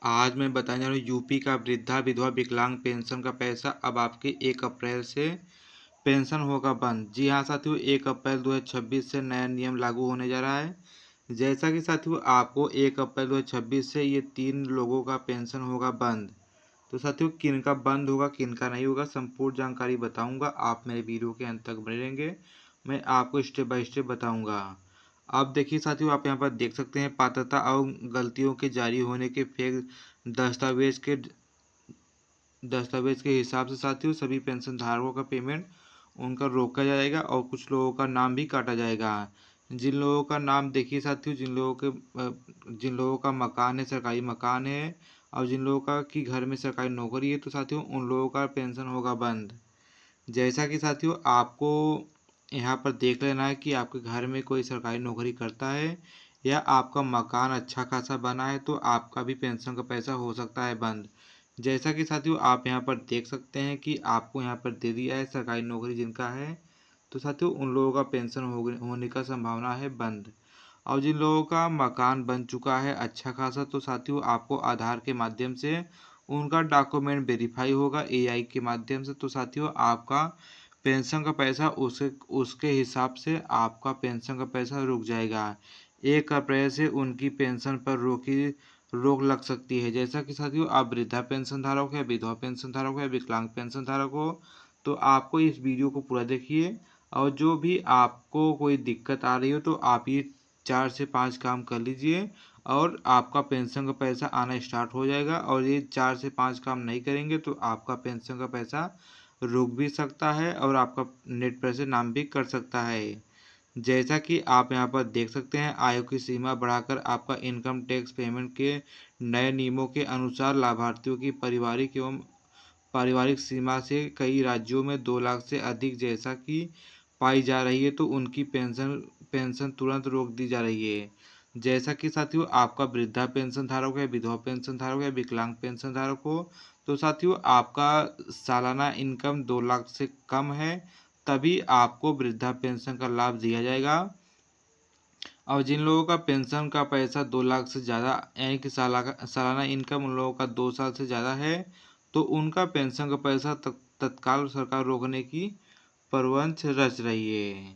आज मैं बताने जा रहा हूँ यूपी का वृद्धा विधवा विकलांग पेंशन का पैसा अब आपके 1 अप्रैल से पेंशन होगा बंद। जी हाँ साथियों, 1 अप्रैल 2026 से नया नियम लागू होने जा रहा है। जैसा कि साथियों आपको 1 अप्रैल 2026 से ये 3 लोगों का पेंशन होगा बंद। तो साथियों किनका बंद होगा किनका नहीं होगा संपूर्ण जानकारी बताऊंगा। आप मेरे वीडियो के अंत तक बने रहेंगे, मैं आपको स्टेप बाय स्टेप बताऊंगा। आप देखिए साथियों, आप यहाँ पर देख सकते हैं पात्रता और गलतियों के जारी होने के फेक दस्तावेज के हिसाब से साथियों सभी पेंशन धारकों का पेमेंट उनका रोका जाएगा और कुछ लोगों का नाम भी काटा जाएगा। जिन लोगों का नाम देखिए साथियों, जिन लोगों का मकान है, सरकारी मकान है और जिन लोगों का कि घर में सरकारी नौकरी है, तो साथियों उन लोगों का पेंशन होगा बंद। जैसा कि साथियों आपको यहाँ पर देख लेना है कि आपके घर में कोई सरकारी नौकरी करता है या आपका मकान अच्छा खासा बना है तो आपका भी पेंशन का पैसा हो सकता है बंद। जैसा कि साथियों आप यहाँ पर देख सकते हैं कि आपको यहाँ पर दे दिया है सरकारी नौकरी जिनका है, तो साथियों उन लोगों का पेंशन होने का संभावना है बंद। और जिन लोगों का मकान बन चुका है अच्छा खासा, तो साथियों आपको आधार के माध्यम से उनका डॉक्यूमेंट वेरीफाई होगा एआई के माध्यम से, तो साथियों आपका पेंशन का पैसा उसके हिसाब से आपका पेंशन का पैसा रुक जाएगा। 1 अप्रैल से उनकी पेंशन पर रोक लग सकती है। जैसा कि साथियों आप वृद्धा पेंशन धारक है, विधवा पेंशन धारक है, विकलांग पेंशन धारक हो, तो आपको इस वीडियो को पूरा देखिए और जो भी आपको कोई दिक्कत आ रही हो तो आप ये 4 से 5 काम कर लीजिए और आपका पेंशन का पैसा आना स्टार्ट हो जाएगा। और ये 4 से 5 काम नहीं करेंगे तो आपका पेंशन का पैसा रुक भी सकता है और आपका नेट पैसे नाम भी कर सकता है। जैसा कि आप यहाँ पर देख सकते हैं, आयु की सीमा बढ़ाकर आपका इनकम टैक्स पेमेंट के नए नियमों के अनुसार लाभार्थियों की पारिवारिक सीमा से कई राज्यों में 2 लाख से अधिक जैसा कि पाई जा रही है, तो उनकी पेंशन तुरंत रोक दी जा रही है। जैसा कि साथियों आपका वृद्धा पेंशन धारक है, विधवा पेंशन धारक है, विकलांग पेंशन धारक हो, तो साथियों आपका सालाना इनकम 2 लाख से कम है तभी आपको वृद्धा पेंशन का लाभ दिया जाएगा। और जिन लोगों का पेंशन का पैसा 2 लाख से ज़्यादा यानी कि सालाना इनकम उन लोगों का 2 साल से ज़्यादा है, तो उनका पेंशन का पैसा तत्काल सरकार रोकने की प्रबंध रच रही है।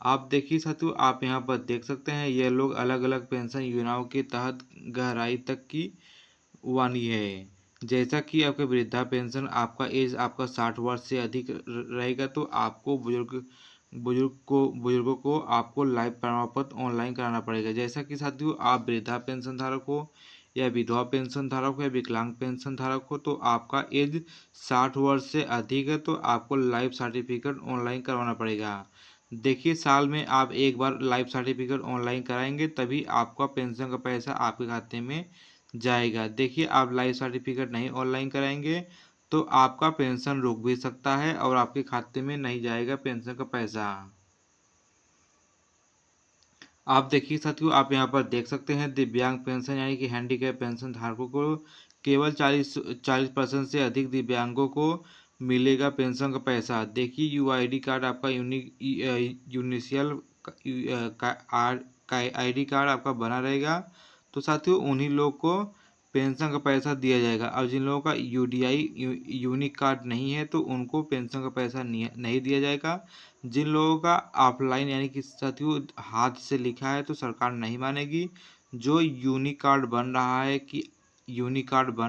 आप देखिए साथियों, आप यहाँ पर देख सकते हैं ये लोग अलग अलग पेंशन योजनाओं के तहत गहराई तक की वानी है। जैसा कि आपके वृद्धा पेंशन आपका एज आपका 60 वर्ष से अधिक रहेगा, तो आपको बुजुर्गों को आपको लाइव प्रमाण पत्र ऑनलाइन कराना पड़ेगा। जैसा कि साथियों आप वृद्धा पेंशन धारक हो या विधवा पेंशन धारक हो या विकलांग पेंशन धारक हो, तो आपका एज 60 वर्ष से अधिक है तो आपको लाइफ सर्टिफिकेट ऑनलाइन करवाना पड़ेगा। देखिए साल में आप एक बार लाइफ सर्टिफिकेट ऑनलाइन कराएंगे तभी आपका पेंशन का पैसा आपके खाते में जाएगा। देखिए आप लाइफ सर्टिफिकेट नहीं ऑनलाइन कराएंगे तो आपका पेंशन रुक भी सकता है और आपके खाते में नहीं जाएगा पेंशन का पैसा। आप देखिए साथियों, आप यहाँ पर देख सकते हैं दिव्यांग पेंशन यानी कि हैंडीकैप पेंशन धारकों को केवल 40% से अधिक दिव्यांगों को मिलेगा पेंशन का पैसा। देखिए यूआईडी कार्ड आपका यूनिशियल का आईडी कार्ड आपका बना रहेगा, तो साथियों उन्हीं लोग को पेंशन का पैसा दिया जाएगा। और जिन लोगों का यूडीआई यूनिक कार्ड नहीं है तो उनको पेंशन का पैसा नहीं दिया जाएगा। जिन लोगों का ऑफलाइन यानी कि साथियों हाथ से लिखा है तो सरकार नहीं मानेगी। जो यूनिक कार्ड बन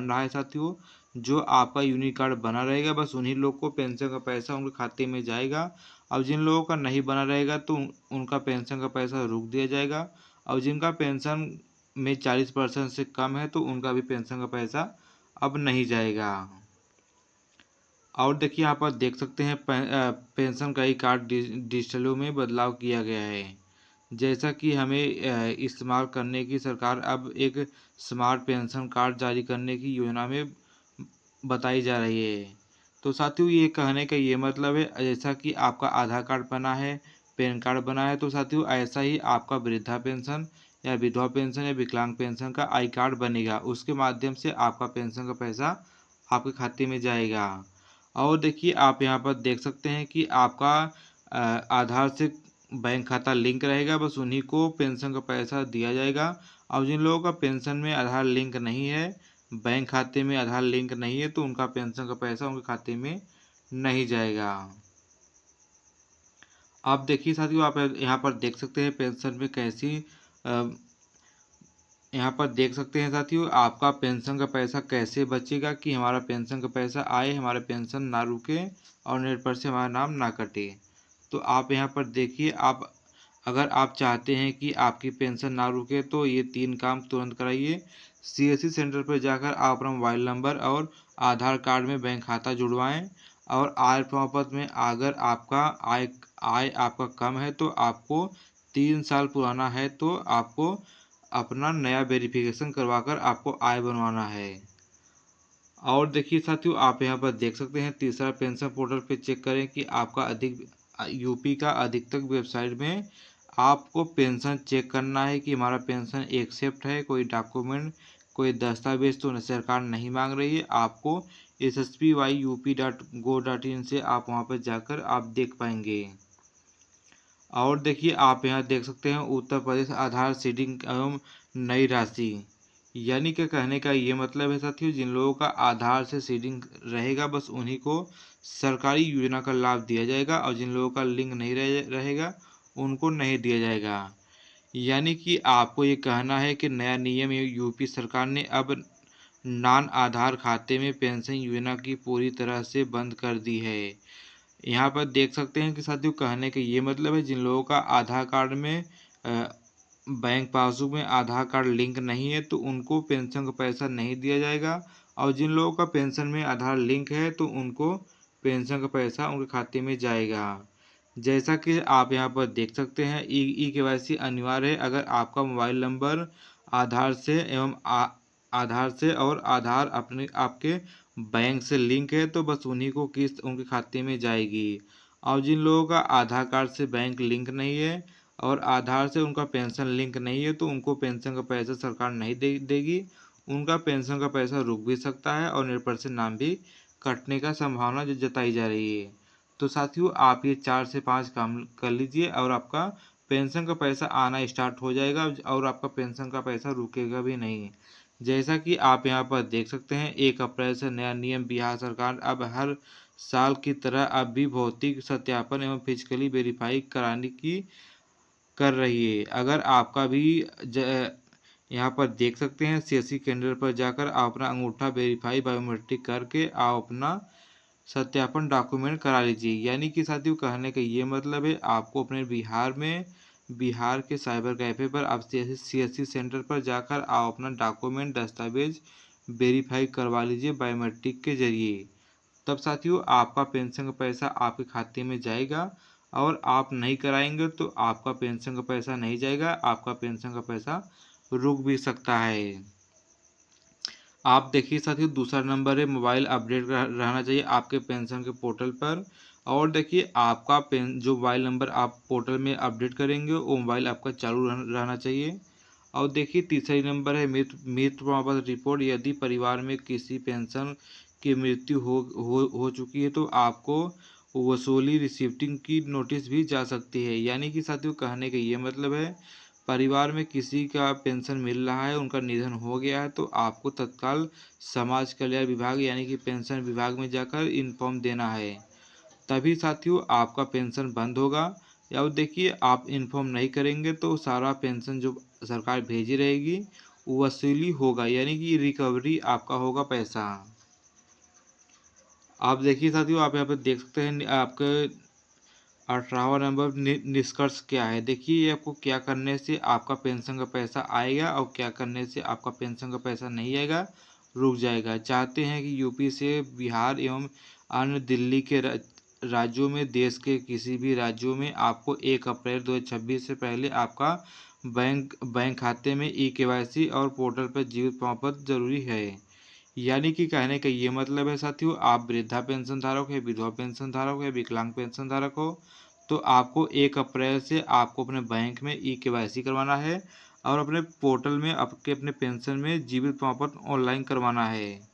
रहा है साथियों, जो आपका यूनिक कार्ड बना रहेगा बस उन्हीं लोग को पेंशन का पैसा उनके खाते में जाएगा। अब जिन लोगों का नहीं बना रहेगा तो उनका पेंशन का पैसा रोक दिया जाएगा। और जिनका पेंशन में 40% से कम है तो उनका भी पेंशन का पैसा अब नहीं जाएगा। और देखिए यहाँ पर देख सकते हैं पेंशन का ही कार्ड डिजिटलों में बदलाव किया गया है। जैसा कि हमें इस्तेमाल करने की सरकार अब एक स्मार्ट पेंशन कार्ड जारी करने की योजना में बताई जा रही है। तो साथियों ये कहने का ये मतलब है जैसा कि आपका आधार कार्ड बना है, पैन कार्ड बना है, तो साथियों ऐसा ही आपका वृद्धा पेंशन या विधवा पेंशन या विकलांग पेंशन का आई कार्ड बनेगा। उसके माध्यम से आपका पेंशन का पैसा आपके खाते में जाएगा। और देखिए आप यहाँ पर देख सकते हैं कि आपका आधार से बैंक खाता लिंक रहेगा, बस उन्हीं को पेंशन का पैसा दिया जाएगा। और जिन लोगों का पेंशन में आधार लिंक नहीं है, बैंक खाते में आधार लिंक नहीं है, तो उनका पेंशन का पैसा उनके खाते में नहीं जाएगा। आप देखिए साथियों, आप यहाँ पर देख सकते हैं पेंशन में कैसी यहाँ पर देख सकते हैं साथियों, आपका पेंशन का पैसा कैसे बचेगा कि हमारा पेंशन का पैसा आए, हमारा पेंशन ना रुके और नेट पर से हमारा नाम ना कटे। तो आप यहाँ पर देखिए, आप अगर आप चाहते हैं कि आपकी पेंशन ना रुके तो ये 3 काम तुरंत कराइए। सीएससी सेंटर पर जाकर आप अपना मोबाइल नंबर और आधार कार्ड में बैंक खाता जुड़वाएं, और आय प्रमाण पत्र में अगर आपका आय आपका कम है तो आपको 3 साल पुराना है तो आपको अपना नया वेरिफिकेशन करवाकर आपको आय बनवाना है। और देखिए साथियों, आप यहाँ पर देख सकते हैं तीसरा पेंशन पोर्टल पे चेक करें कि आपका यूपी का अधिकतम वेबसाइट में आपको पेंशन चेक करना है कि हमारा पेंशन एक्सेप्ट है, कोई डॉक्यूमेंट कोई दस्तावेज तो सरकार नहीं मांग रही है। आपको ssspyup.go.in से आप वहाँ पर जाकर आप देख पाएंगे। और देखिए, आप यहाँ देख सकते हैं उत्तर प्रदेश आधार सीडिंग एवं नई राशि, यानी कि कहने का ये मतलब है साथियों, जिन लोगों का आधार से सीडिंग रहेगा बस उन्हीं को सरकारी योजना का लाभ दिया जाएगा, और जिन लोगों का लिंक नहीं रहेगा उनको नहीं दिया जाएगा। यानी कि आपको ये कहना है कि नया नियम यूपी सरकार ने अब नॉन आधार खाते में पेंशन योजना की पूरी तरह से बंद कर दी है। यहाँ पर देख सकते हैं कि साथियों, कहने का ये मतलब है, जिन लोगों का आधार कार्ड में बैंक पासबुक में आधार कार्ड लिंक नहीं है तो उनको पेंशन का पैसा नहीं दिया जाएगा, और जिन लोगों का पेंशन में आधार लिंक है तो उनको पेंशन का पैसा उनके खाते में जाएगा। जैसा कि आप यहाँ पर देख सकते हैं, ई केवाईसी अनिवार्य है अगर आपका मोबाइल नंबर आधार से एवं आधार से और आधार अपने आपके बैंक से लिंक है तो बस उन्हीं को किस्त उनके खाते में जाएगी। और जिन लोगों का आधार कार्ड से बैंक लिंक नहीं है और आधार से उनका पेंशन लिंक नहीं है तो उनको पेंशन का पैसा सरकार नहीं देगी। उनका पेंशन का पैसा रुक भी सकता है और निर्भर से नाम भी कटने का संभावना जो जताई जा रही है। तो साथियों, आप ये 4 से 5 काम कर लीजिए और आपका पेंशन का पैसा आना स्टार्ट हो जाएगा और आपका पेंशन का पैसा रुकेगा भी नहीं। जैसा कि आप यहाँ पर देख सकते हैं, 1 अप्रैल से नया नियम बिहार सरकार अब हर साल की तरह अब भी भौतिक सत्यापन एवं फिजिकली वेरीफाई कराने की कर रही है। अगर आपका भी यहाँ पर देख सकते हैं, सीएससी केंद्र पर जाकर आप अपना अंगूठा वेरीफाई बायोमेट्रिक करके आप अपना सत्यापन डॉक्यूमेंट करा लीजिए। यानी कि साथियों, कहने का ये मतलब है, आपको अपने बिहार के साइबर कैफ़े पर आप सीएससी सेंटर पर जाकर आप अपना डॉक्यूमेंट दस्तावेज वेरीफाई करवा लीजिए बायोमेट्रिक के जरिए। तब साथियों, आपका पेंशन का पैसा आपके खाते में जाएगा, और आप नहीं कराएंगे तो आपका पेंशन का पैसा नहीं जाएगा, आपका पेंशन का पैसा रुक भी सकता है। आप देखिए साथियों, दूसरा नंबर है मोबाइल अपडेट रहना चाहिए आपके पेंशन के पोर्टल पर। और देखिए, आपका जो मोबाइल नंबर आप पोर्टल में अपडेट करेंगे वो मोबाइल आपका चालू रहना चाहिए। और देखिए, तीसरा नंबर है मृत्यु प्रमाण पत्र रिपोर्ट। यदि परिवार में किसी पेंशन की मृत्यु हो चुकी है तो आपको वसूली रिसिप्टिंग की नोटिस भी जा सकती है। यानी कि साथियों, कहने का ये मतलब है, परिवार में किसी का पेंशन मिल रहा है, उनका निधन हो गया है तो आपको तत्काल समाज कल्याण विभाग यानी कि पेंशन विभाग में जाकर इन्फॉर्म देना है, तभी साथियों आपका पेंशन बंद होगा। या देखिए, आप इन्फॉर्म नहीं करेंगे तो सारा पेंशन जो सरकार भेजी रहेगी वो वसूली होगा, यानी कि रिकवरी आपका होगा पैसा। आप देखिए साथियों, आप यहाँ पर देख सकते हैं आपके 18वां नंबर निष्कर्ष क्या है। देखिए, ये आपको क्या करने से आपका पेंशन का पैसा आएगा और क्या करने से आपका पेंशन का पैसा नहीं आएगा, रुक जाएगा। चाहते हैं कि यूपी से बिहार एवं अन्य दिल्ली के राज्यों में देश के किसी भी राज्यों में आपको 1 अप्रैल 2026 से पहले आपका बैंक खाते में ई केवाईसी और पोर्टल पर जीवित प्रमाण पत्र जरूरी है। यानी कि कहने का ये मतलब है साथियों, आप वृद्धा पेंशन धारक है, विधवा पेंशन धारक है, विकलांग पेंशन धारक हो तो आपको 1 अप्रैल से आपको अपने बैंक में ई केवाईसी करवाना है और अपने पोर्टल में आपके अपने पेंशन में जीवित प्रमाण पत्र ऑनलाइन करवाना है।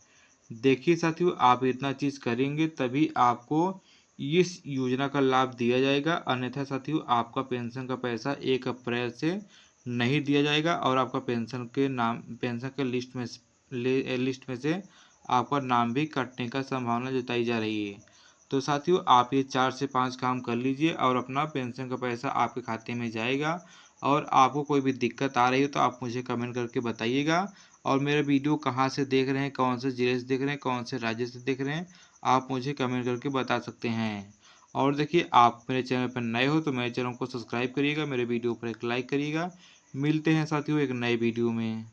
देखिए साथियों, आप इतना चीज़ करेंगे तभी आपको इस योजना का लाभ दिया जाएगा, अन्यथा साथियों आपका पेंशन का पैसा 1 अप्रैल से नहीं दिया जाएगा और आपका पेंशन के लिस्ट में से आपका नाम भी कटने का संभावना जताई जा रही है। तो साथियों, आप ये 4 से 5 काम कर लीजिए और अपना पेंशन का पैसा आपके खाते में जाएगा। और आपको कोई भी दिक्कत आ रही हो तो आप मुझे कमेंट करके बताइएगा। और मेरा वीडियो कहाँ से देख रहे हैं, कौन से ज़िले से देख रहे हैं, कौन से राज्य से देख रहे हैं, आप मुझे कमेंट करके बता सकते हैं। और देखिए, आप मेरे चैनल पर नए हो तो मेरे चैनल को सब्सक्राइब करिएगा, मेरे वीडियो पर एक लाइक करिएगा। मिलते हैं साथियों एक नए वीडियो में।